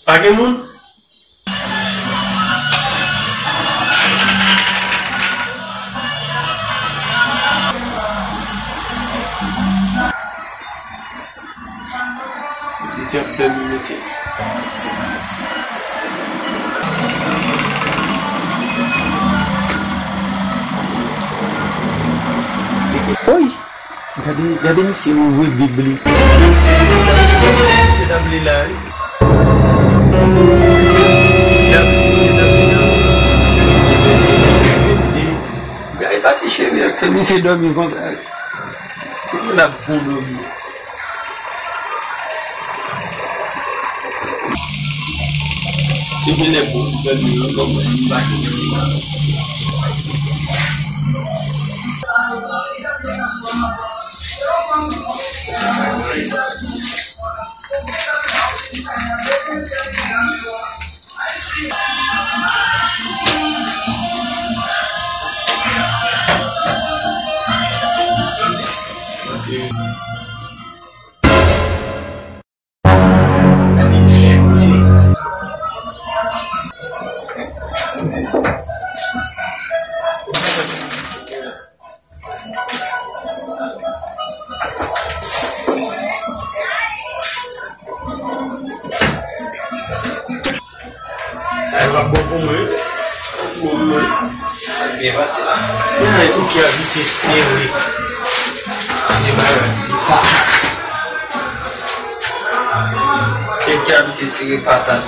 Pakai mun. Siap dan misi. Oi, jadi misi uwi beli. Sudah beli lagi. Siap, sudah beli. Gaya tadi saya que misi domi konser. Sudah puluh. Si vous voulez pour venir comme si vous saya buat bumbu bebas lah. Nah itu kia bisa sendiri. Ini baru. Kia bisa sendiri patat.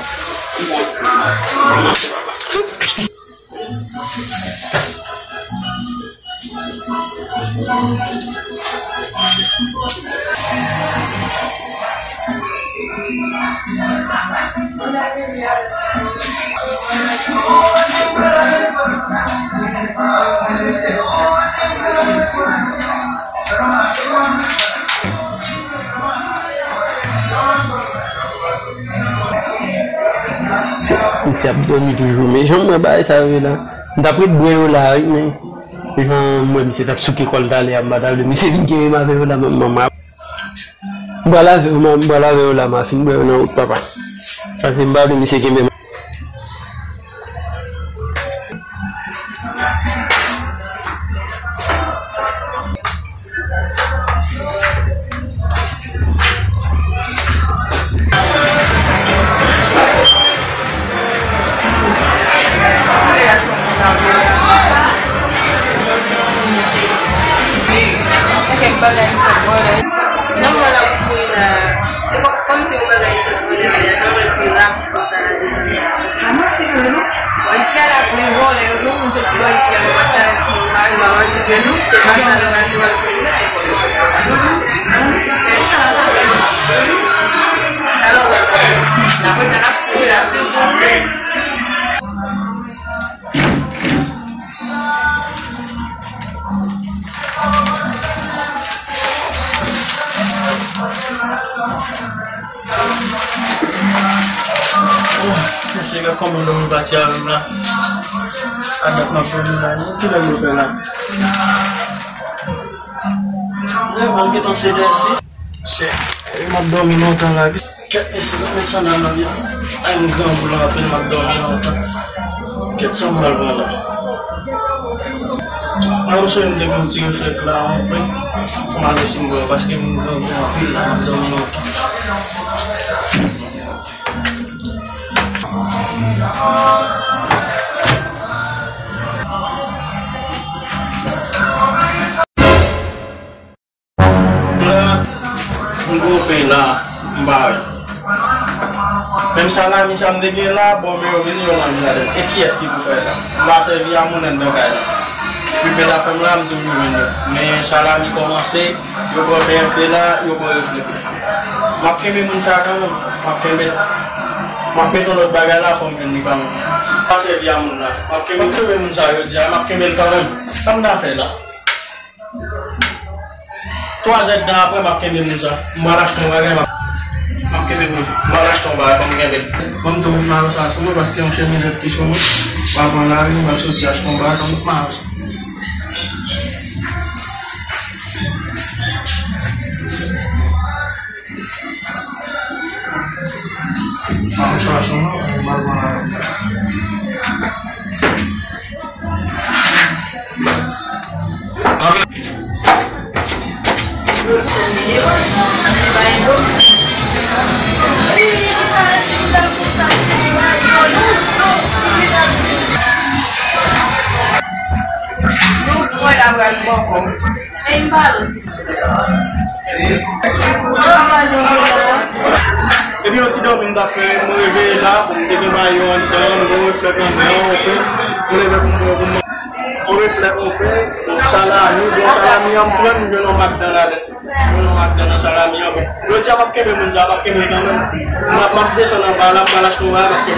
Siap 2007 mais j'en me bats ça là d'après deux là mais moi mais c'est absolument quoi d'aller à madame mais c'est qui m'a fait la maman voilà la ma fille non papa ça c'est pas de monsieur qui me non me la cuida come si usa la isla non me cuida cosa la dice ma si quello poi si alla le vuole non c'è si vai si alla passare ma non si quello si passa davanti al non si spesa allora la vuelta la fuga chega como não bate a lá ada makan que lagi belah ya kalau kita sedasi se abdominal tá lagi que esse não é sana na vida ai não bulan apa abdominal tá que sambal bola não sou eu de consigo fazer lá bem como assim gua pas que não bulan abdominal tá pela mbay même ça misam de gela bo me ovini yo la mila et qui est-ce qui vous fait ça là c'est via mon ndaka puis pela femme là tout mais ça là mi commencer yo go faire pela yo go réfléchir makeme mun sa kan makeme makeme lo bagala fam ni kan ça c'est via mon là makeme to mun sa yo dia makeme quand même tam na fait là 3 ans après makeme mun sa marach ton bagala makeme mun marach ton bagala comme gade comme tout na sa so parce que on chemise qui sont pas bon là ni ma so dia ton bagala comme ma Et puis, on s'est dormi d'affaires, on est réveillé là, pour me dégager maillot en dedans, on reflète un peu, on reflète un peu, salami, bon salami en plein, nous venons maintenant là, nous venons maintenant salami en plein. Le diable a qu'elle me dit, a qu'elle me dit, on va descendre en bas, là, on va l'acheter, on va l'acheter.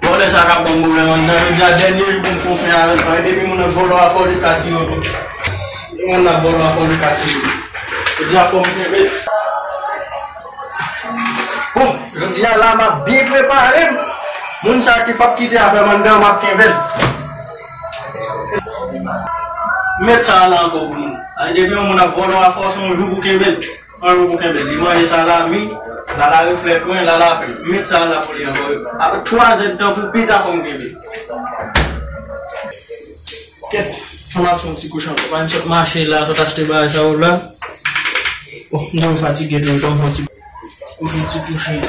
Boleh saya pembunuhan dari jadi bungkus yang ada di mana bola fabrikasi itu, di mana bola fabrikasi kerja fabrikasi. Kerja lama big preparing, munsa kipak kita apa mana mak kebel. Metsalah kau pun, ada di mana bola force menghubu kebel, menghubu kebel. Di mana salami. La reflète moins la mettre ça là pour les envoyer. Après 3 ans pour péter comme bébé. Qu'est-ce qu'on a son petit cochon? On va marcher là, on acheter bas ça ou là. Oh, non fatigué donc on va petit toucher.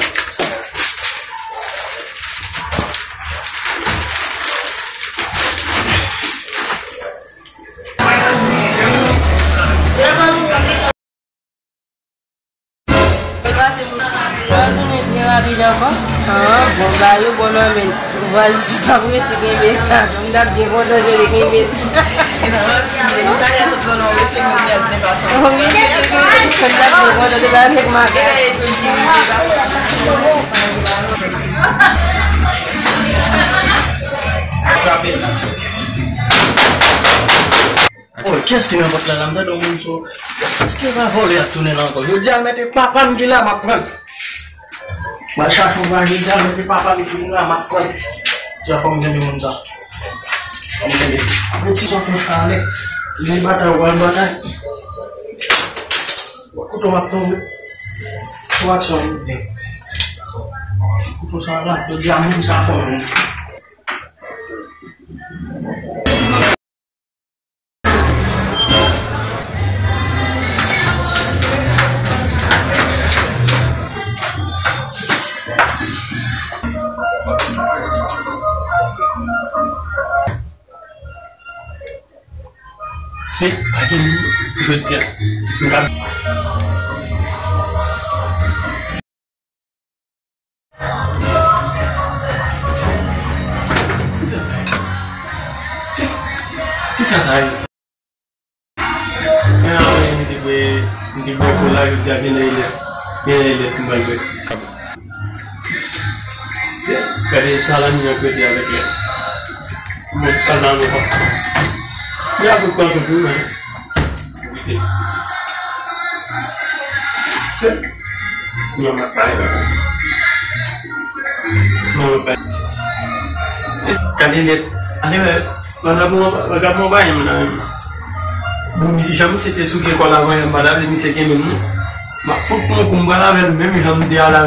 Bayu bonamin vas après c'est bien comme d'hab bien bon de gérer bien bien oh, qu'est-ce qu'il m'apporte la lambda dans mon show? Qu'est-ce qu'il va voler à tourner là encore? Je dis à mettre papa qui l'a m'apprendre. Ma chaque fois je dis à mettre papa qui l'a m'apprendre. Je vais comme gagner mon ça. Après si on peut parler, les batailles ou les batailles. Couteau m'apprendre. Faut action dit. Couteau ça là, je dis à mon ça fond. C'est je veux dire. C'est qui ça ça? Ini gue pulang kerja gini kembali. Kali salamnya gue dia lagi. Mau kenal apa? Ya bukan kedua. Nama apa? Kali lihat, ada mau banyak mana? Bumi si jamu c'était suki kola yang balap ini sekian ini. Mak fukmu kumbala même ham dia la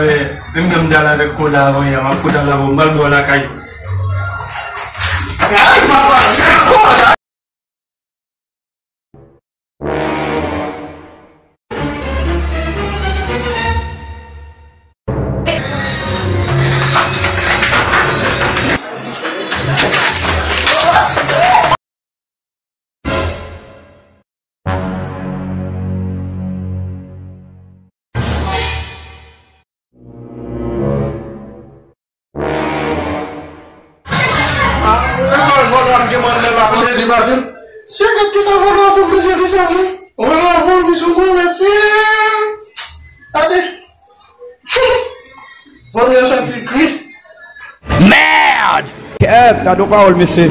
kola yang mak fuda la bombal bola kai. Allez. Vous avez senti cri? Merde! T'as donc pas, monsieur.